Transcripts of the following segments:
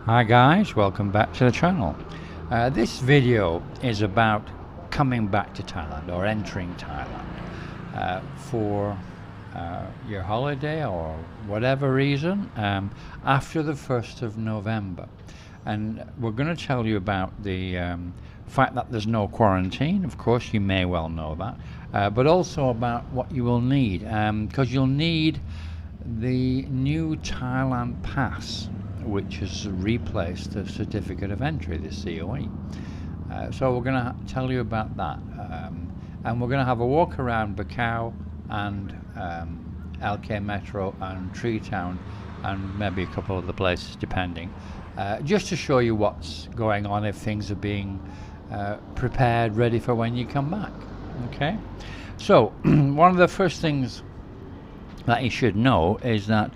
Hi guys, welcome back to the channel. This video is about coming back to Thailand or entering Thailand for your holiday or whatever reason after the 1st of November. And we're going to tell you about the fact that there's no quarantine. Of course, you may well know that, but also about what you will need, because you'll need the new Thailand Pass, which has replaced the certificate of entry, the COE. So we're going to tell you about that, and we're going to have a walk around Bacau and LK Metro and Tree Town and maybe a couple of other places depending, just to show you what's going on, if things are being prepared, ready for when you come back. Okay, so one of the first things that you should know is that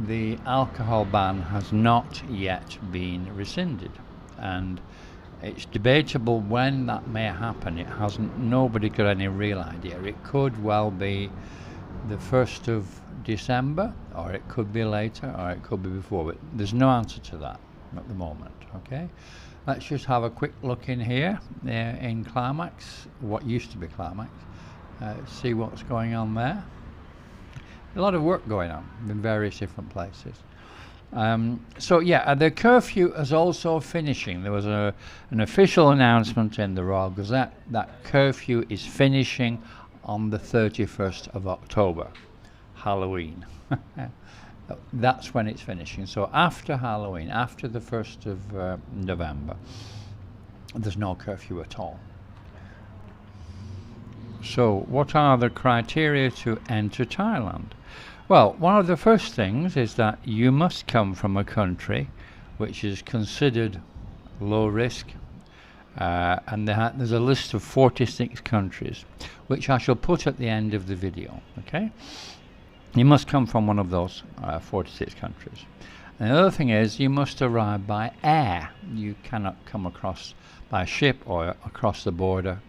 the alcohol ban has not yet been rescinded, and it's debatable when that may happen. Nobody got any real idea. It could well be the 1st of December, or it could be later, or it could be before, but there's no answer to that at the moment. Okay, let's just have a quick look in here in Climax, what used to be Climax, see what's going on there. A lot of work going on in various different places. So yeah, the curfew is also finishing. There was an official announcement in the Royal Gazette that curfew is finishing on the 31st of October, Halloween. That's when it's finishing. So after Halloween, after the 1st of November, there's no curfew at all. So what are the criteria to enter Thailand? Well, one of the first things is that you must come from a country which is considered low risk, and there's a list of 46 countries which I shall put at the end of the video. Okay, you must come from one of those 46 countries. And the other thing is you must arrive by air. You cannot come across by ship or across the border.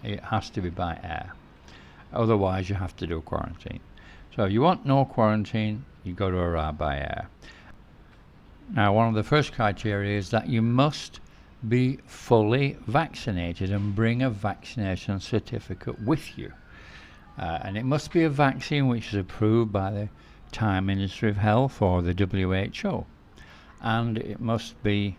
It has to be by air, otherwise you have to do a quarantine. So if you want no quarantine, you got to arrive by air. Now, one of the first criteria is that you must be fully vaccinated and bring a vaccination certificate with you, and it must be a vaccine which is approved by the Thai Ministry of Health or the WHO, and it must be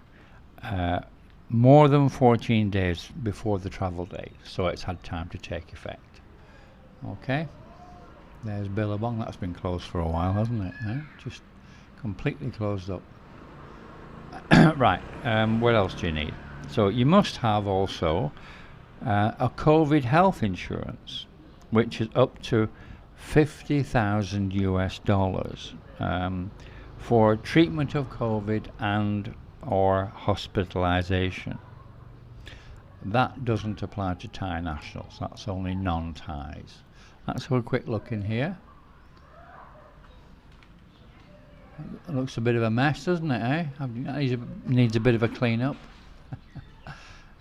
more than 14 days before the travel date, so it's had time to take effect. Okay, there's Billabong. That's been closed for a while, hasn't it? Just completely closed up. Right, what else do you need? So you must have also a COVID health insurance, which is up to $50,000 US for treatment of COVID and or hospitalization. That doesn't apply to Thai nationals, that's only non-Thais. Let's have a quick look in here. It looks a bit of a mess, doesn't it, Needs a bit of a clean up.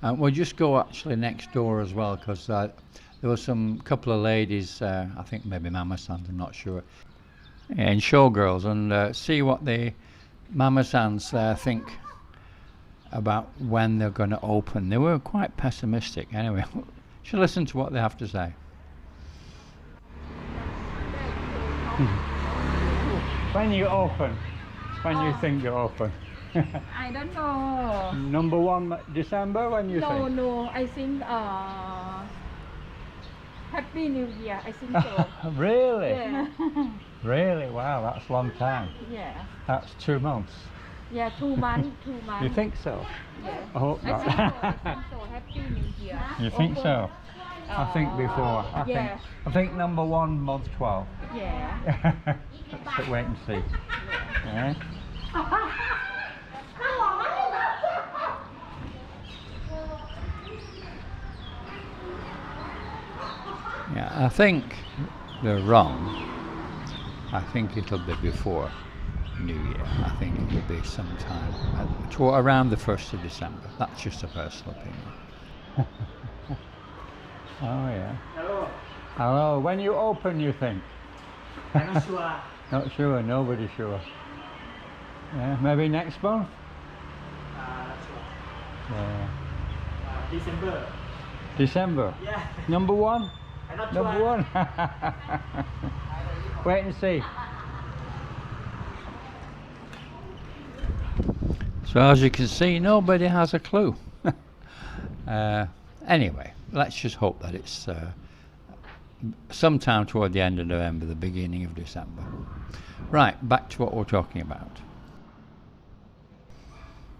We'll just go actually next door as well, because there were some couple of ladies, I think maybe Mama Sans, I'm not sure, and showgirls, and see what the Mama Sans think about when they're going to open. They were quite pessimistic. Anyway, should listen to what they have to say. When you open, when you think you open? I don't know. Number 1 December, when you think? No, I think Happy New Year, I think so. Really? Yeah. Really? Wow, that's a long time. Yeah. That's 2 months. Yeah, 2 months. You think so? Yeah. I hope I not. think so. Happy New Year. You think so? I think before. Yeah. I think number 1, month 12. Yeah. Let's wait and see. Yeah. Yeah, I think they're wrong. I think it'll be before New Year. I think it'll be sometime around the 1st of December. That's just a personal opinion. Oh yeah. Hello. Hello. When you open, you think? I'm not sure. Not sure. Nobody's sure. Yeah, maybe next month. December. December. Yeah. Number one. I'm not Number sure. one. Wait and see. So as you can see, nobody has a clue. Anyway, let's just hope that it's sometime toward the end of November, the beginning of December. Right, back to what we're talking about.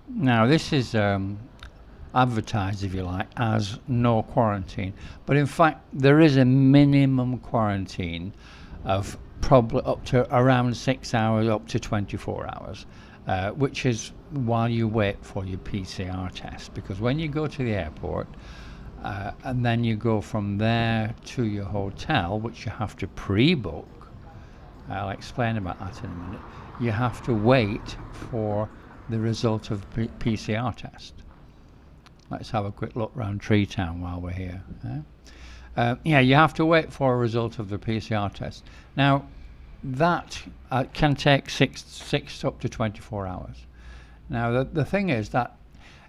Now, this is advertised, if you like, as no quarantine, but in fact, there is a minimum quarantine of probably up to around 6 hours, up to 24 hours, which is while you wait for your PCR test. Because when you go to the airport, and then you go from there to your hotel, which you have to pre-book. I'll explain about that in a minute. You have to wait for the result of the PCR test. Let's have a quick look around Treetown while we're here. Yeah, you have to wait for a result of the PCR test. Now, that can take six up to 24 hours. Now, the thing is that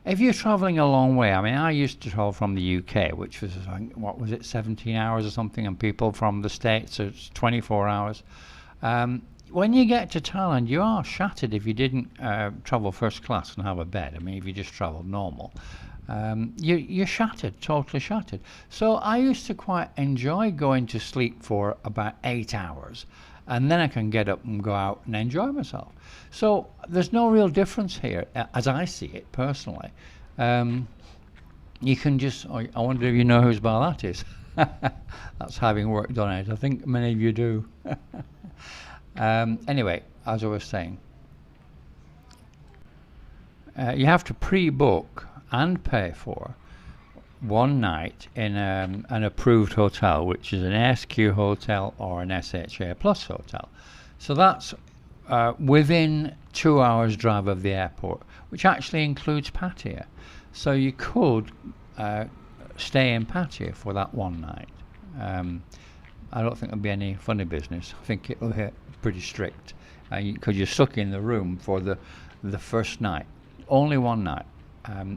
if you're travelling a long way, I mean, I used to travel from the UK, which was, what was it, 17 hours or something, and people from the States, it's 24 hours. When you get to Thailand, you are shattered if you didn't travel first class and have a bed. I mean, if you just travelled normal, you're shattered, totally shattered. So I used to quite enjoy going to sleep for about 8 hours, and then I can get up and go out and enjoy myself. So there's no real difference here, as I see it personally. You can just, I wonder if you know whose bar that is. That's having worked on it. I think many of you do. Anyway, as I was saying, you have to pre-book and pay for one night in an approved hotel, which is an SQ hotel or an SHA Plus hotel. So that's within 2 hours drive of the airport, which actually includes Pattaya. So you could stay in Pattaya for that one night. I don't think there'll be any funny business. I think it'll hit pretty strict because you're stuck in the room for the first night, only one night.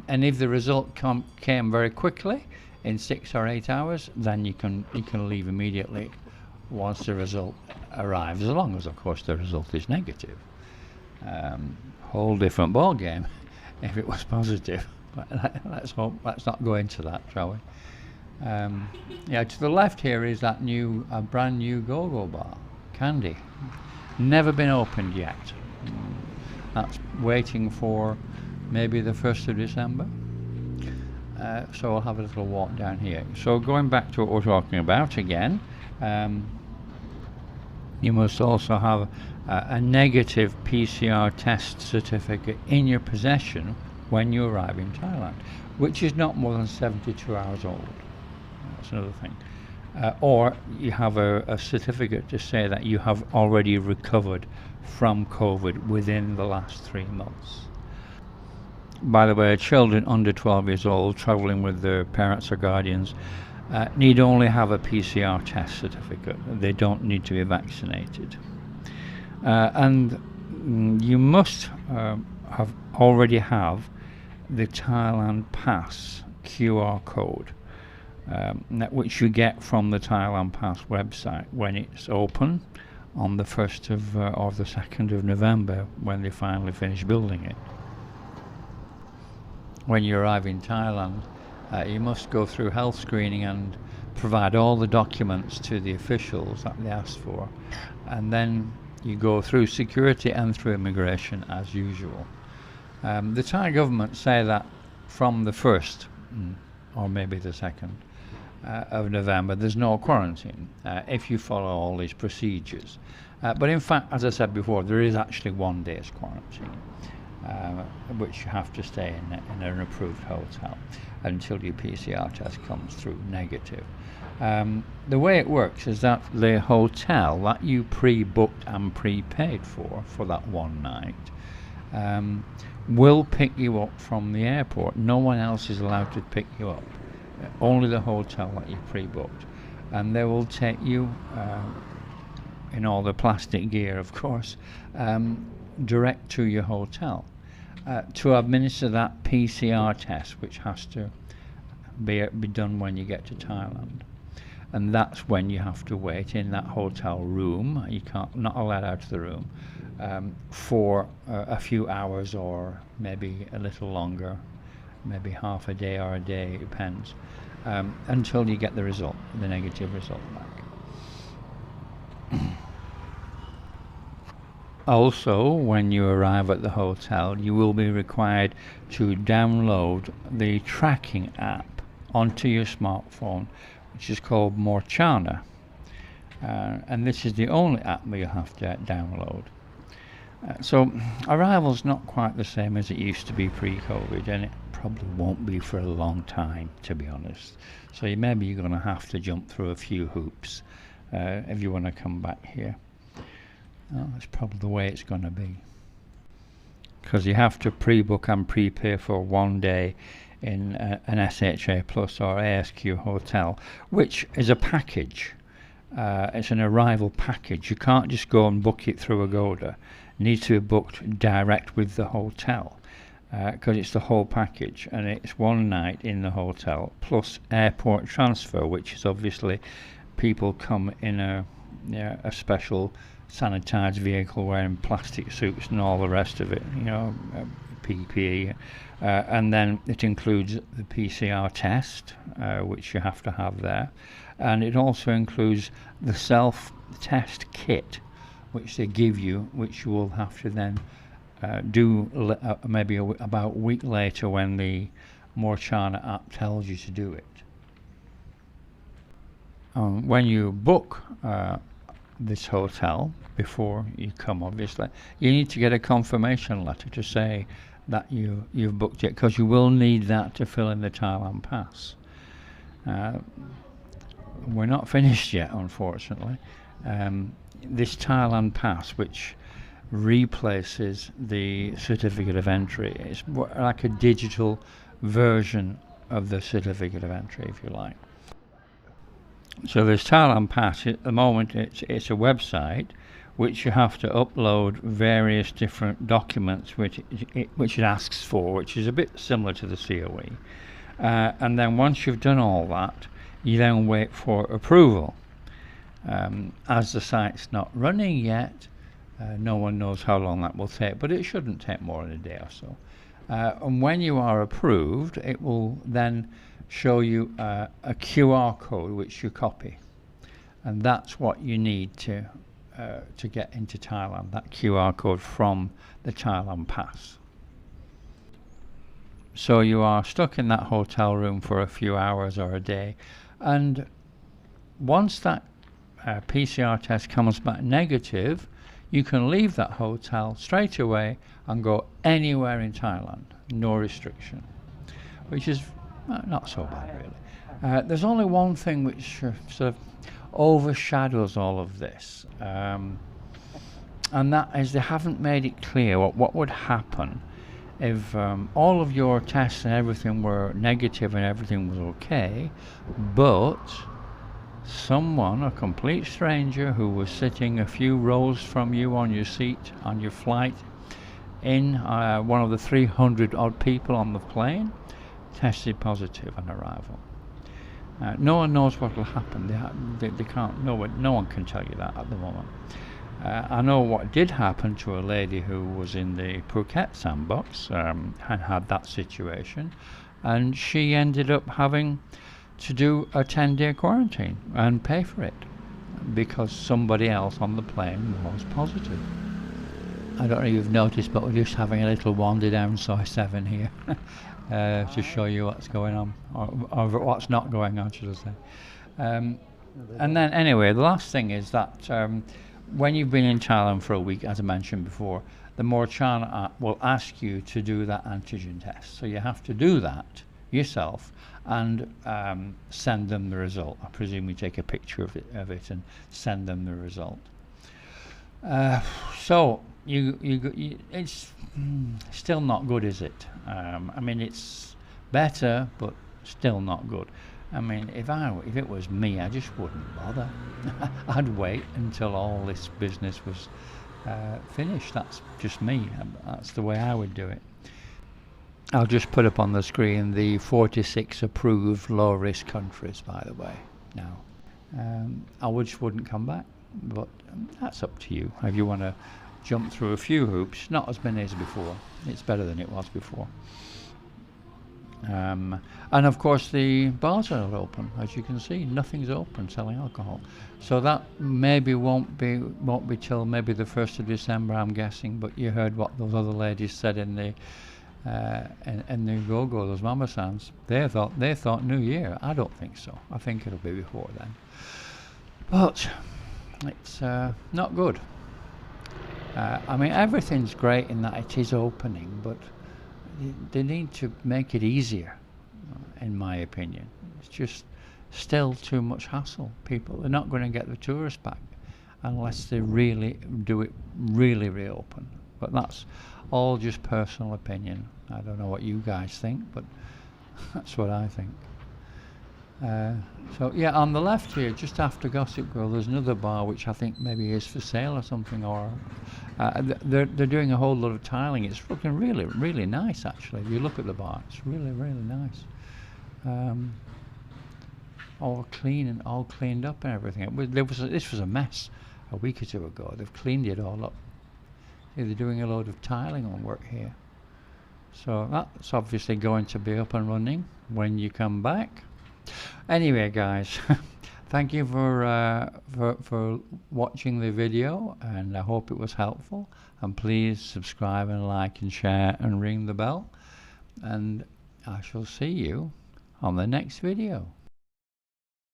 And if the result came very quickly, in 6 or 8 hours, then you can leave immediately once the result arrives, as long as, of course, the result is negative. Whole different ball game if it was positive. But let's hope. Let's not go into that, shall we? Yeah, to the left here is that brand new go-go bar, Candy. Never been opened yet. That's waiting for maybe the 1st of December. So I'll have a little walk down here. So going back to what we're talking about again, you must also have a negative PCR test certificate in your possession when you arrive in Thailand, which is not more than 72 hours old. That's another thing. Or you have a certificate to say that you have already recovered from COVID within the last 3 months. By the way, children under 12 years old travelling with their parents or guardians need only have a PCR test certificate. They don't need to be vaccinated. And you must already have the Thailand Pass QR code, which you get from the Thailand Pass website when it's open on the 1st or the 2nd of November, when they finally finish building it. When you arrive in Thailand, you must go through health screening and provide all the documents to the officials that they asked for, and then you go through security and through immigration as usual. The Thai government say that from the 1st or maybe the 2nd of November there's no quarantine if you follow all these procedures, but in fact, as I said before, there is actually 1 day's quarantine, which you have to stay in an approved hotel until your PCR test comes through negative. The way it works is that the hotel that you pre-booked and prepaid for that one night will pick you up from the airport. No one else is allowed to pick you up, only the hotel that you pre-booked, and they will take you in all the plastic gear, of course, direct to your hotel. to administer that PCR test, which has to be done when you get to Thailand. And that's when you have to wait in that hotel room. You can't, not allowed out of the room for a few hours, or maybe a little longer, maybe half a day or a day, it depends, until you get the result, the negative result back. Also, when you arrive at the hotel, you will be required to download the tracking app onto your smartphone, which is called Morchana. And this is the only app that you have to download. So arrival's not quite the same as it used to be pre-COVID, and it probably won't be for a long time, to be honest. So maybe you're going to have to jump through a few hoops if you want to come back here. That's probably the way it's going to be, because you have to pre-book and prepay for 1 day in an SHA Plus or ASQ hotel, which is a package. It's an arrival package. You can't just go and book it through Agoda. It needs to be booked direct with the hotel, because it's the whole package, and it's 1 night in the hotel plus airport transfer, which is obviously people come in a special sanitized vehicle wearing plastic suits and all the rest of it, PPE, and then it includes the PCR test, which you have to have there, and it also includes the self-test kit, which they give you, which you will have to then do maybe about a week later when the Morchana app tells you to do it. When you book this hotel before you come, obviously you need to get a confirmation letter to say that you've booked it, because you will need that to fill in the Thailand Pass. We're not finished yet, unfortunately. This Thailand Pass, which replaces the certificate of entry, is like a digital version of the certificate of entry, if you like. So this Thailand Pass, at the moment, it's a website which you have to upload various different documents which it asks for, which is a bit similar to the COE. And then once you've done all that, you then wait for approval. As the site's not running yet, no one knows how long that will take, but it shouldn't take more than a day or so. And when you are approved, it will then show you a QR code which you copy, and that's what you need to get into Thailand, that QR code from the Thailand Pass. So you are stuck in that hotel room for a few hours or a day, and once that PCR test comes back negative, you can leave that hotel straight away and go anywhere in Thailand, no restriction, which is not so bad, really. There's only one thing which sort of overshadows all of this, and that is they haven't made it clear what would happen if all of your tests and everything were negative and everything was okay, but someone, a complete stranger who was sitting a few rows from you on your seat on your flight, in one of the 300 odd people on the plane, tested positive on arrival. No one knows what will happen. They can't. No one can tell you that at the moment. I know what did happen to a lady who was in the Phuket sandbox and had that situation, and she ended up having to do a 10-day quarantine and pay for it because somebody else on the plane was positive. I don't know if you've noticed, but we're just having a little wander down Soy 7 here to show you what's going on, or what's not going on, should I say. And then anyway, the last thing is that when you've been in Thailand for a week, as I mentioned before, the Morchana app will ask you to do that antigen test. So you have to do that yourself and send them the result. I presume you take a picture of it and send them the result. So it's still not good, is it? I mean, it's better, but still not good. I mean, if it was me, I just wouldn't bother. I'd wait until all this business was finished. That's just me. That's the way I would do it. I'll just put up on the screen the 46 approved low-risk countries, by the way, now. I just wouldn't come back, but that's up to you. If you want to jump through a few hoops, not as many as before. It's better than it was before. And of course the bars are not open, as you can see. Nothing's open selling alcohol, so that maybe won't be till maybe the 1st of December, I'm guessing. But you heard what those other ladies said in the go-go, those mama sans. They thought New Year. I don't think so. I think it'll be before then. But it's not good. I mean, everything's great in that it is opening, but they need to make it easier, in my opinion. It's just still too much hassle. They're not going to get the tourists back unless they really do it really reopen. But that's all just personal opinion. I don't know what you guys think, but that's what I think. So yeah, on the left here, just after Gossip Girl, there's another bar which I think maybe is for sale or something, or they're doing a whole lot of tiling. It's looking really, really nice actually. If you look at the bar, it's really, really nice. All clean and all cleaned up and everything. This was a mess a week or two ago. They've cleaned it all up. See, they're doing a load of tiling on work here. So that's obviously going to be up and running when you come back. Anyway, guys, thank you for watching the video, and I hope it was helpful. And please subscribe and like and share and ring the bell. And I shall see you on the next video.